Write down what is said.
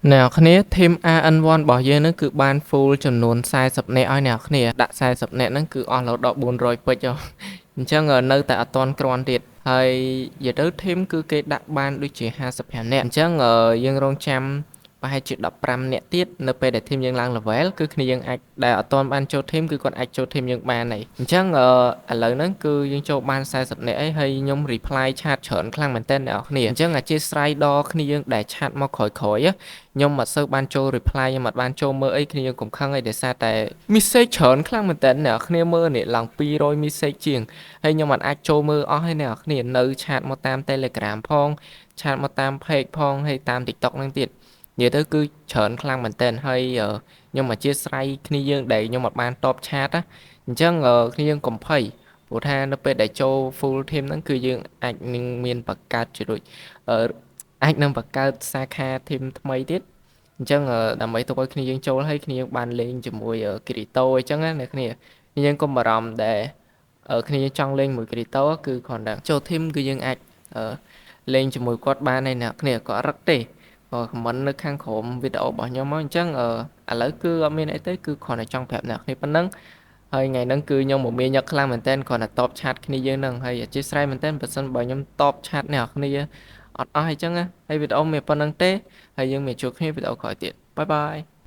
Nè, khné thêm AN1 របស់យើងហ្នឹងគឺបាន full ចំនួន40នាក់ហើយអ្នកគ្នាដាក់40នាក់ហ្នឹងគឺអស់រហូតដល់400ពេជ្រហ៎អញ្ចឹងនៅតែអត់ទាន់គ្រាន់ទៀតហើយនិយាយទៅ team គឺគេដាក់បានដូចជា55នាក់អញ្ចឹងយើងរងចាំប្រហែលជា15នាក់ទៀតនៅពេលដែល team យើងឡើង level គឺគ្នាយើងអាចដែលអត់ទាន់បានចូល team គឺគាត់អាចចូល team យើងបានហើយអញ្ចឹងឥឡូវហ្នឹងគឺយើងចូលបាន40នាក់ហើយខ្ញុំ reply chat ច្រើនខ្លាំងមែនតើអ្នកគ្នាអញ្ចឹងអធិស្ឋានដល់គ្នាយើងដែល chat មកក្រោយៗខ្ញុំអត់សូវបានចូល reply ខ្ញុំអត់បានចូលមើលអីគ្នាយើងកុំខឹងអីដោយសារតែ message ច្រើនខ្លាំងមែនតើអ្នកគ្នាមើលនេះឡើង200 message ជាងហើយខ្ញុំអត់អាចចូលមើលអស់ហើយអ្នកគ្នានៅ chat មកតាម Telegram ផង chat មកតាម page ផងហើយតាម TikTok ហ្នឹងទៀតនិយាយទៅគឺច្រើនខ្លាំងមែនតើហើយខ្ញុំអធិស្ឋានគ្នាយើងដែលខ្ញុំអត់បានតប chat ណាអញ្ចឹងគ្នាយើងកុំភ័យព្រោះថានៅពេលដែលចូល full team ហ្នឹងគឺយើងអាចនឹងមានបង្កើតជាដូចអាចនឹងបង្កើតសាខា team ថ្មីទៀតអញ្ចឹងដើម្បីទុកឲ្យគ្នាយើងចូលហើយគ្នាយើងបានលេងជាមួយគីរីតូអញ្ចឹងណាអ្នកគ្នាយើងកុំបារម្ភដែលគ្នាយើងចង់លេងមួយគីរីតូគឺគ្រាន់តែចូល team គឺយើងអាចលេងជាមួយគាត់បានហើយអ្នកគ្នាក៏អត់រឹកទេក៏ comment នៅខាងក្រោមវីដេអូរបស់ខ្ញុំមកអញ្ចឹងឥឡូវគឺអត់មានអីទេគឺគ្រាន់តែចង់ប្រាប់អ្នកគ្នាប៉ុណ្ណឹងហើយថ្ងៃហ្នឹងគឺខ្ញុំមមាញឹកខ្លាំងមែនតើគ្រាន់តែតបឆាតគ្នាយើងហ្នឹងហើយអធិស្ឋានមែនតើបើសិនបើខ្ញុំតបឆាតអ្នកគ្នាអត់អស់អញ្ចឹងណាហើយវីដេអូមានប៉ុណ្្នឹងទេហើយយើងមានជួបគ្នាវីដេអូក្រោយទៀតបាយបាយ